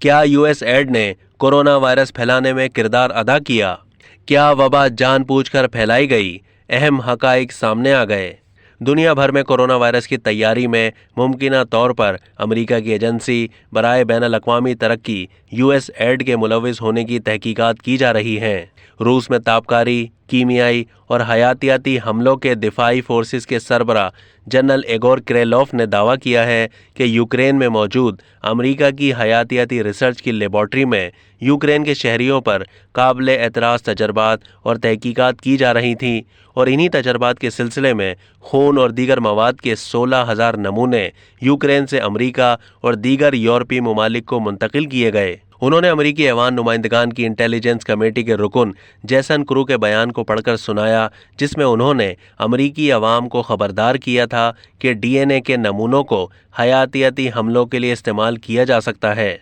کیا you S AID نے corona virus پھیلانے میں کردار ادا کیا؟ کیا وبا جان بوجھ کر پھیلائی گئی؟ اہم حقائق سامنے آ گئے۔ دنیا بھر میں کورونا وائرس کی تیاری میں ممکنہ طور پر امریکہ کی ایجنسی برائے بین الاقوامی ترقی یو ایس ایڈ کے ملوث ہونے کی تحقیقات کی جا رہی ہیں۔ روس میں تابکاری، کیمیائی اور حیاتیاتی حملوں کے دفاعی فورسز کے سربراہ جنرل ایگور کریلوف نے دعویٰ کیا ہے کہ یوکرین میں موجود امریکہ کی حیاتیاتی ریسرچ کی لیبارٹری میں یوکرین کے شہریوں پر قابل اعتراض تجربات اور تحقیقات کی جا رہی تھیں، اور انہی تجربات کے سلسلے میں خون اور دیگر مواد کے 16,000 نمونے یوکرین سے امریکہ اور دیگر یورپی ممالک کو منتقل کیے گئے۔ انہوں نے امریکی ایوان نمائندگان کی انٹیلیجنس کمیٹی کے رکن جیسن کرو کے بیان کو پڑھ کر سنایا، جس میں انہوں نے امریکی عوام کو خبردار کیا تھا کہ ڈی این اے کے نمونوں کو حیاتیاتی حملوں کے لیے استعمال کیا جا سکتا ہے۔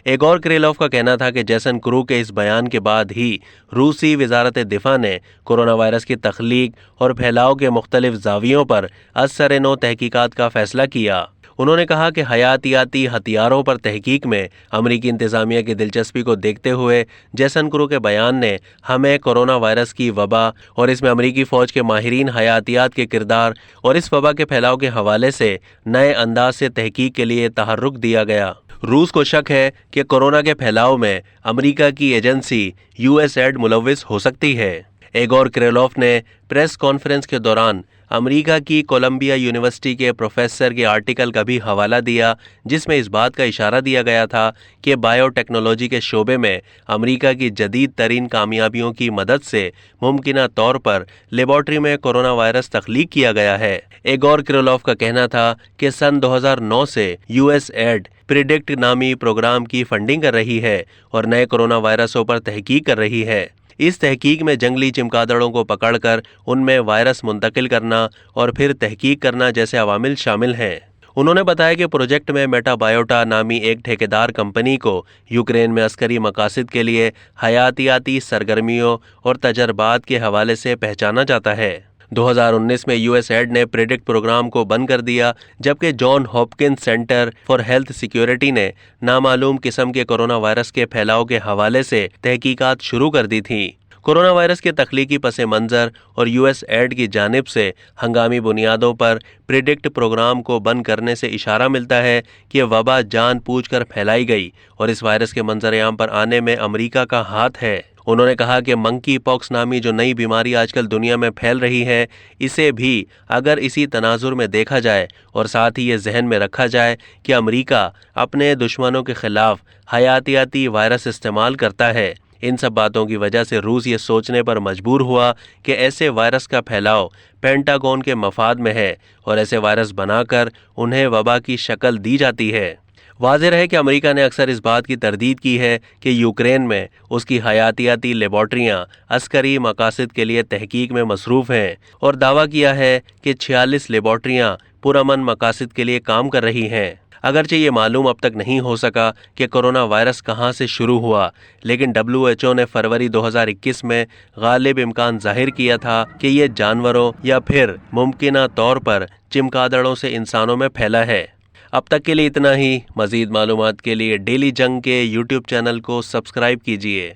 ایگور کریلوف کا کہنا تھا کہ جیسن کرو کے اس بیان کے بعد ہی روسی وزارت دفاع نے کورونا وائرس کی تخلیق اور پھیلاؤ کے مختلف زاویوں پر ازسر نو تحقیقات کا فیصلہ کیا۔ انہوں نے کہا کہ حیاتیاتی ہتھیاروں پر تحقیق میں امریکی انتظامیہ کی دلچسپی کو دیکھتے ہوئے جیسن کرو کے بیان نے ہمیں کورونا وائرس کی وبا اور اس میں امریکی فوج کے ماہرین حیاتیات کے کردار اور اس وبا کے پھیلاؤ کے حوالے سے نئے انداز سے تحقیق کے لیے تحرک دیا گیا۔ روس کو شک ہے کہ کورونا کے پھیلاؤ میں امریکہ کی ایجنسی یو ایس ایڈ ملوث ہو سکتی ہے۔ ایگور کریلوف نے پریس کانفرنس کے دوران امریکہ کی کولمبیا یونیورسٹی کے پروفیسر کے آرٹیکل کا بھی حوالہ دیا، جس میں اس بات کا اشارہ دیا گیا تھا کہ بائیو ٹیکنالوجی کے شعبے میں امریکہ کی جدید ترین کامیابیوں کی مدد سے ممکنہ طور پر لیبارٹری میں کورونا وائرس تخلیق کیا گیا ہے۔ ایگور کریلوف کا کہنا تھا کہ سن 2009 سے یو ایس ایڈ پریڈکٹ نامی پروگرام کی فنڈنگ کر رہی ہے اور نئے کورونا وائرسوں پر تحقیق کر رہی ہے۔ اس تحقیق میں جنگلی چمگادڑوں کو پکڑ کر ان میں وائرس منتقل کرنا اور پھر تحقیق کرنا جیسے عوامل شامل ہیں۔ انہوں نے بتایا کہ پروجیکٹ میں میٹا بائیوٹا نامی ایک ٹھیکیدار کمپنی کو یوکرین میں عسکری مقاصد کے لیے حیاتیاتی سرگرمیوں اور تجربات کے حوالے سے پہچانا جاتا ہے۔ 2019 میں یو ایس ایڈ نے پریڈکٹ پروگرام کو بند کر دیا، جبکہ John Hopkins centre for health security نے نامعلوم قسم کے کورونا وائرس کے پھیلاؤ کے حوالے سے تحقیقات شروع کر دی تھیں۔ کورونا وائرس کے تخلیقی پس منظر اور یو ایس ایڈ کی جانب سے ہنگامی بنیادوں پر پریڈکٹ پروگرام کو بند کرنے سے اشارہ ملتا ہے کہ وبا جان بوجھ کر پھیلائی گئی اور اس وائرس کے منظر عام پر آنے میں امریکہ کا ہاتھ ہے۔ انہوں نے کہا کہ منکی پاکس نامی جو نئی بیماری آج کل دنیا میں پھیل رہی ہے، اسے بھی اگر اسی تناظر میں دیکھا جائے اور ساتھ ہی یہ ذہن میں رکھا جائے کہ امریکہ اپنے دشمنوں کے خلاف حیاتیاتی وائرس استعمال کرتا ہے، ان سب باتوں کی وجہ سے روس یہ سوچنے پر مجبور ہوا کہ ایسے وائرس کا پھیلاؤ پینٹاگون کے مفاد میں ہے اور ایسے وائرس بنا کر انہیں وبا کی شکل دی جاتی ہے۔ واضح رہے کہ امریکہ نے اکثر اس بات کی تردید کی ہے کہ یوکرین میں اس کی حیاتیاتی لیبارٹریاں عسکری مقاصد کے لیے تحقیق میں مصروف ہیں، اور دعویٰ کیا ہے کہ 46 لیبارٹریاں پرامن مقاصد کے لیے کام کر رہی ہیں۔ اگرچہ یہ معلوم اب تک نہیں ہو سکا کہ کورونا وائرس کہاں سے شروع ہوا، لیکن WHO نے فروری 2021 میں غالب امکان ظاہر کیا تھا کہ یہ جانوروں یا پھر ممکنہ طور پر چمگادڑوں سے انسانوں میں پھیلا ہے۔ اب تک کے لیے اتنا ہی۔ مزید معلومات کے لیے ڈیلی جنگ کے YouTube چینل کو سبسکرائب کیجیے۔